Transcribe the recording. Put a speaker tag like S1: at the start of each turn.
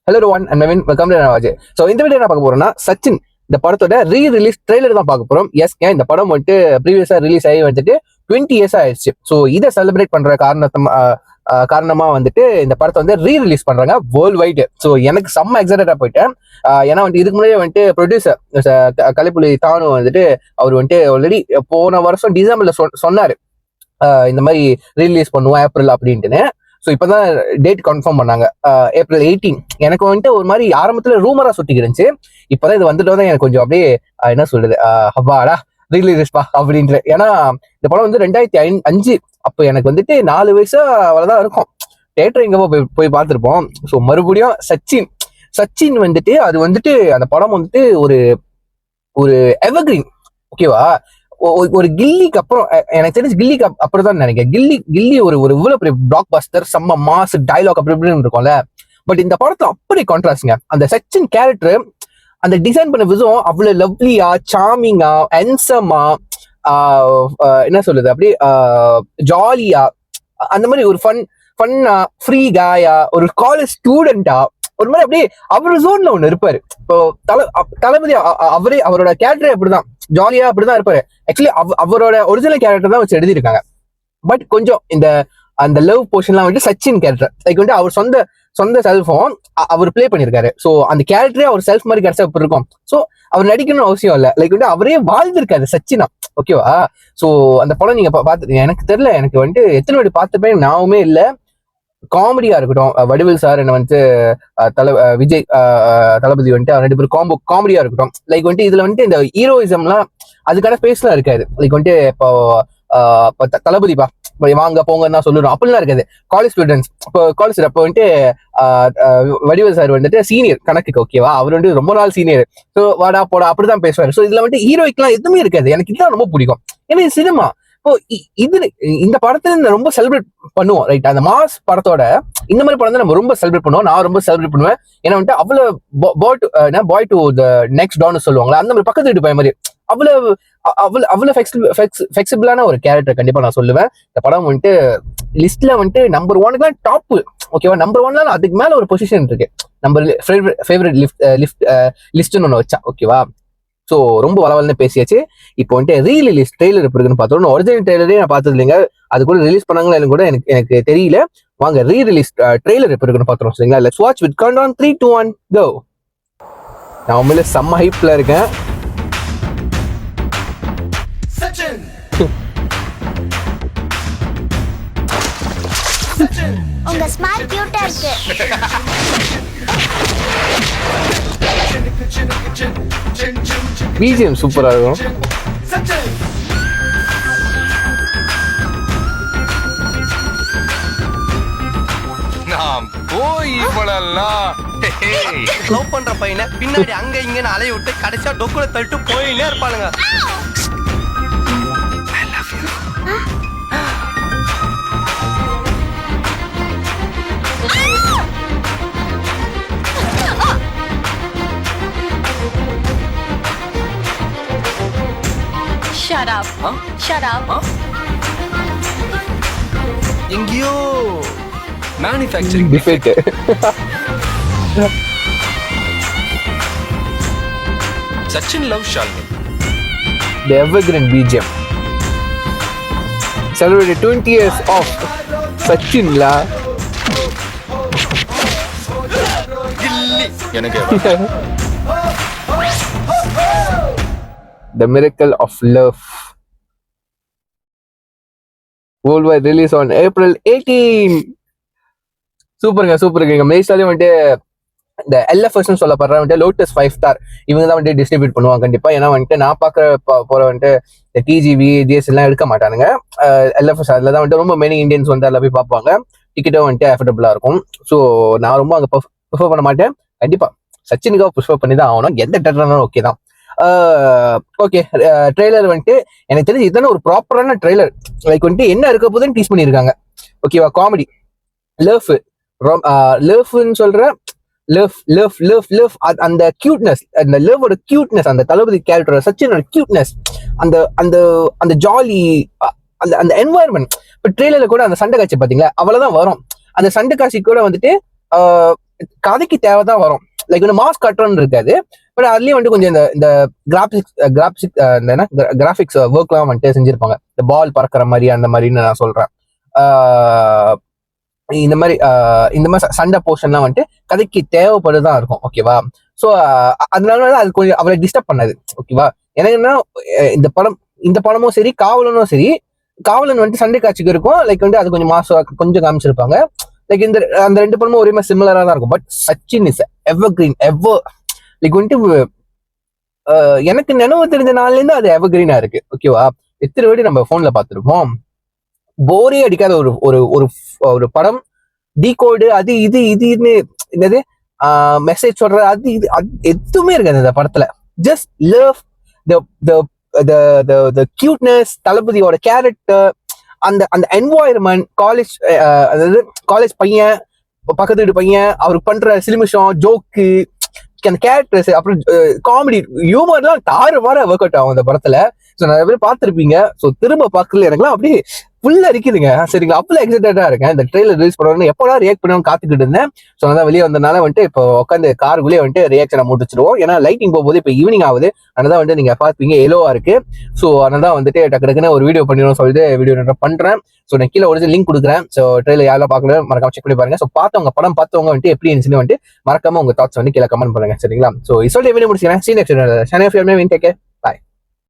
S1: Hello one and மெவின் welcome to நவாஜ். So இந்த வீடியோ என்ன பார்க்க போறோம்னா சச்சின் இந்த படத்தோட ரீரிலீஸ் ட்ரெய்லர் தான் பார்க்க போறோம். எஸ் இந்த படம் வந்துட்டு ப்ரீவியஸா ரிலீஸ் ஆகி வந்துட்டு 20 years ஆயிடுச்சு. ஸோ இதை செலிப்ரேட் பண்ற காரணமா வந்துட்டு இந்த படத்தை வந்து ரீரிலீஸ் பண்றாங்க வேர்ல்டு வைடு. ஸோ எனக்கு செம்ம எக்ஸைட்டடா போயிட்டேன். ஏன்னா வந்துட்டு இதுக்கு முன்னாடியே வந்துட்டு ப்ரொடியூசர் கலைப்புலி தானு வந்துட்டு அவர் வந்துட்டு ஆல்ரெடி போன வருஷம் டிசம்பர்ல சொன்னாரு இந்த மாதிரி ரீரிலீஸ் பண்ணுவோம் ஏப்ரல் அப்படின்ட்டுன்னு. ஸோ இப்போதான் டேட் கன்ஃபார்ம் பண்ணாங்க, April 18. எனக்கு வந்துட்டு ஒரு மாதிரி ஆரம்பத்துல ரூமரா சுட்டிக்கு இருந்துச்சு. இப்போதான் இது வந்துட்டு தான் எனக்கு கொஞ்சம் அப்படியே என்ன சொல்றது, ஹப்பாடா ரீரிலீஸ்பா அப்படின்ட்டு. ஏன்னா இந்த படம் வந்து 2005. அப்போ எனக்கு வந்துட்டு 4 வயசா அவ்வளவுதான் இருக்கும். தேட்டர் எங்க போய் பார்த்துருப்போம். ஸோ மறுபடியும் சச்சின் வந்துட்டு அது வந்துட்டு அந்த படம் வந்துட்டு ஒரு ஒரு எவர்கிரீன். ஓகேவா, ஒரு கில்லிக்கு அப்புறம் எனக்கு தெரிஞ்சு கில்லிக்கு அப்புறம் தான் நினைக்கிறேன். கில்லி ஒரு இவ்வளவு பெரிய பிளாக் பஸ்டர், செம்ம மாஸ் டைலாக் அப்படி இப்படின்னு இருக்கும்ல. பட் இந்த படத்துல அப்படி கான்ட்ராஸ்ட்ங்க. அந்த சச்சின் கேரக்டர் அந்த டிசைன் பண்ண விதம் அவ்வளவு லவ்லியா, சாமிங்கா, ஹேண்ட்ஸமா, என்ன சொல்லுது அப்படி ஜாலியா, அந்த மாதிரி ஒரு ஃபன்னா ஃப்ரீ காயா, ஒரு காலேஜ் ஸ்டூடெண்டா, ஒரு மாதிரி அப்படியே அவர் ஜோன்ல ஒண்ணு இருப்பாரு. இப்போ தளபதி அவரோட கேரக்டரே அப்படிதான், ஜாலியா அப்படிதான் இருப்பாரு. ஆக்சுவலி அவரோட ஒரிஜினல் கேரக்டர் தான் வச்சு எழுதியிருக்காங்க. பட் கொஞ்சம் அந்த லவ் போர்ஷன்லாம் வந்துட்டு சச்சின் கேரக்டர் லைக் வந்துட்டு அவர் சொந்த செல்ஃபும் அவர் பிளே பண்ணியிருக்காரு. ஸோ அந்த கேரக்டரே அவர் செல்ஃப் மாதிரி கிடைச்சா இப்படி இருக்கும். ஸோ அவர் நடிக்கணும்னு அவசியம் இல்லை, லைக் வந்துட்டு அவரே வாழ்ந்திருக்காரு சச்சினா. ஓகேவா. ஸோ அந்த படம் நீங்க பார்த்து, எனக்கு தெரியல, எனக்கு வந்துட்டு எத்தனை வாட்டி பார்த்துப்பேன் நாவுமே இல்லை. காமெடியா இருக்கட்டும், வடிவேல் சார் என்ன வந்துட்டு விஜய் தளபதி வந்துட்டு ரெண்டு பேரும் காமெடியா இருக்கட்டும். லைக் வந்துட்டு இதுல வந்துட்டு இந்த ஹீரோயிசம்லாம் அதுக்கான ஸ்பேஸ்லாம் இருக்காது. லைக் வந்துட்டு இப்போ தளபதிப்பா வாங்க போங்கன்னு தான் சொல்லுறோம், அப்படிலாம் இருக்காது. காலேஜ் ஸ்டூடெண்ட்ஸ் இப்போ காலேஜ் அப்போ வந்துட்டு வடிவேல் சார் வந்துட்டு சீனியர் கணக்குக்கு. ஓகேவா, அவர் வந்துட்டு ரொம்ப நாள் சீனியர். ஸோ வாடா போடா அப்படிதான் பேசுவார். ஸோ இதுல வந்துட்டு ஹீரோய்க்குலாம் எதுவுமே இருக்காது. எனக்கு இதுதான் ரொம்ப பிடிக்கும். ஏன்னா இது சினிமா. இப்போ இந்த படத்துல ரொம்ப செலிப்ரேட் பண்ணுவோம், ரைட்? அந்த மாஸ் படத்தோட இந்த மாதிரி படம் தான் நம்ம ரொம்ப செலிப்ரேட் பண்ணுவோம். நான் ரொம்ப செலிப்ரேட் பண்ணுவேன். ஏன்னா வந்துட்டு அவ்வளவு பாய் டு த நெக்ஸ்ட் டான்னு சொல்லுவாங்களா, அந்த மாதிரி பக்கத்து வீட்டு பையன் மாதிரி அவ்வளவு ஃபிளெக்சிபிளான ஒரு கேரக்டர் கண்டிப்பா நான் சொல்லுவேன். இந்த படம் வந்துட்டு லிஸ்ட்ல வந்துட்டு நம்பர் 1 டாப். ஓகேவா, நம்பர் 1 அதுக்கு மேல ஒரு பொசிஷன் இருக்கு. நம்ம ஃபேவரட் லிஸ்ட்னு ஒன்று வச்சா. ஓகேவா. ஸோ ரொம்ப வளவலன்னு பேசியாச்சு. இப்போ வந்துட்டு ரீரிலீஸ் ட்ரெய்லர் எப்படி இருக்குன்னு பார்த்தோம். ஒரிஜினல் ட்ரெய்லரே நான் பார்த்தது இல்லைங்க. அது கூட ரிலீஸ் பண்ணாங்களா கூட எனக்கு தெரியல. வாங்க ரீரிலீஸ் ட்ரெய்லர் எப்படி இருக்குன்னு பார்த்துருவோம். சரிங்களா, let's watch with count on 3, 2, 1 கோ. நான் உண்மையிலே செம்ம ஹைப்ல இருக்கேன்.
S2: உங்க ஸ்மைல் கியூட்டா இருக்கு.
S1: பிஜிஎம் சூப்பரா இருக்கும்.
S3: நாம் போய் இவ்வளெல்லாம்
S4: லவ் பண்ற பையனை பின்னாடி அங்க இங்கன்னு அலைய விட்டு கடைசியா டொக்குல தள்ளிட்டு போயினே இருப்பானுங்க.
S2: Shut up. Shut up.
S4: எங்கேயோ
S3: manufacturing
S1: defect.
S3: Sachin love Shalini.
S1: The evergreen BGM celebrated 20 years of Sachin la.
S3: கில்லி எனக்கு
S1: The miracle of love. Worldwide release on April 18. சூப்பருங்க. மெய்ஸ்டாலே வந்துட்டு இந்த LFS சொல்லப்படுற வந்துட்டு லோட்டஸ் 5 ஸ்டார் இவங்க தான் வந்துட்டு டிஸ்ட்ரிபியூட் பண்ணுவாங்க கண்டிப்பா. ஏன்னா வந்துட்டு நான் பார்க்க போற வந்துட்டு இந்த TGV DS எல்லாம் எடுக்க மாட்டானுங்க. LFS அதில் தான் வந்துட்டு ரொம்ப மெனி இந்தியன்ஸ் வந்து அதில் போய் பார்ப்பாங்க. டிக்கெட்டும் வந்துட்டு அஃபோர்டபுளா இருக்கும். ஸோ நான் ரொம்ப அங்கே ப்ரிஃபர் பண்ண மாட்டேன். கண்டிப்பா சச்சினுக்காக ப்ரிஃபர் பண்ணி தான் ஆகணும். எந்த டெட்டர்னாலும் ஓகே தான். ஓகே, ட்ரெய்லர் வந்துட்டு எனக்கு தெரிஞ்சு இதுதானே ஒரு ப்ராப்பரான ட்ரெய்லர். லைக் வந்துட்டு என்ன இருக்க போதுன்னு டீஸ் பண்ணியிருக்காங்க. ஓகேவா, காமெடி, லவ்னு சொல்ற லவ் அந்த கியூட்னஸ், அந்த லவ்வோட கியூட்னஸ், அந்த தளபதி கேரக்டர் சச்சினோட கியூட்னஸ், அந்த அந்த அந்த ஜாலி, அந்த அந்த என்வாயர்மெண்ட். இப்போ ட்ரெய்லர்ல கூட அந்த சண்டை காட்சி பாத்தீங்களா, அவ்வளவுதான் வரும். அந்த சண்டை காட்சி கூட வந்துட்டு கதைக்கு தேவைதான் வரும். லைக் வந்து மாஸ் கட்டுறோன்னு இருக்காது. பட் அதுலயும் வந்துட்டு கொஞ்சம் இந்த கிராபிக்ஸ் ஒர்க்லாம் வந்துட்டு செஞ்சிருப்பாங்க. இந்த பால் பறக்கிற மாதிரி அந்த மாதிரின்னு நான் சொல்றேன். இந்த மாதிரி சண்டை போர்ஷன்லாம் வந்துட்டு கதைக்கு தேவைப்படுதான் இருக்கும். ஓகேவா? ஸோ அதனால அது கொஞ்சம் அவளை டிஸ்டர்ப் பண்ணாது. ஓகேவா? எனக்கு என்ன, இந்த படமும் சரி காவலனும் சரி, காவலன் வந்துட்டு சண்டை காட்சிக்கு இருக்கும். லைக் வந்து அது கொஞ்சம் மாசம் கொஞ்சம் காமிச்சிருப்பாங்க. லைக் அந்த 2 படமும் ஒரே மாதிரி சிமிலரா தான் இருக்கும். But Sachin is ever green like வந்துட்டு எனக்கு நினைவு தெரிஞ்ச நாள்ல இருந்து அது எவர் கிரீனா இருக்கு. ஓகேவா? எத்தனை வாட்டி நம்ம போன்ல பார்த்துருப்போம். போரே அடிக்காத ஒரு படம். டீகோடு அது இதுன்னு என்னது மெசேஜ் சொல்ற அது எதுவுமே இருக்காது இந்த படத்துல. ஜஸ்ட் லவ் த கியூட்னஸ், தளபதியோட கேரக்டர், அந்த என்வாயர்மெண்ட், அதாவது காலேஜ் பையன், பக்கத்து வீட்டு பையன், அவருக்கு பண்ற சிலிமிஷம், ஜோக்கு, அந்த கேரக்டர்ஸ், அப்புறம் காமெடி ஹியூமர்லாம் தாறுமாற ஒர்க் அவுட் ஆகும் அந்த படத்துல. ஸோ நிறைய பேர் பார்த்துருப்பீங்க. ஸோ திரும்ப பார்க்கல எனக்குலாம் அப்படியே ஃபுல்லா இருக்குதுங்க. சரிங்களா? அப்பெல்லாம் எக்ஸைட்டடா இருக்கேன். இந்த ட்ரெயிலர் ரிலீஸ் பண்ணணும் எப்போதான் ரியாக்ட் பண்ணணும்னு காத்துக்கிட்டு இருந்தேன். ஸோ அதான் வெளியே வந்ததுனால வந்துட்டு இப்போ உட்காந்து காருக்குள்ளேயே வந்துட்டு ரியாக்ஷனை முடிச்சிருவோம். ஏன்னா லைட்டிங் போகும்போது இப்போ ஈவினிங் ஆகுது. அதனால வந்து நீங்க பார்ப்பீங்க எல்லோவா இருக்கு. ஸோ அதனால தான் வந்துட்டு டக்குன்னு ஒரு வீடியோ பண்ணிடணும்னு சொல்லிட்டு வீடியோ பண்றேன். ஸோ நான் கீழே ஒரு லிங்க் கொடுக்குறேன். ஸோ ட்ரெயிலர் யாரெல்லாம் பார்க்கணும் மறக்காம செக் பண்ணி பாருங்க. ஸோ படம் பார்த்தவங்க வந்துட்டு எப்படி இருந்துச்சுன்னு வந்துட்டு மறக்காம உங்க தாட்ஸ் வந்து கீழே கமெண்ட் பண்ணுங்க. சரிங்களா? ஸோ இதோட வீடியோ முடிச்சுக்கிறேன். சீ நெக்ஸ்ட்.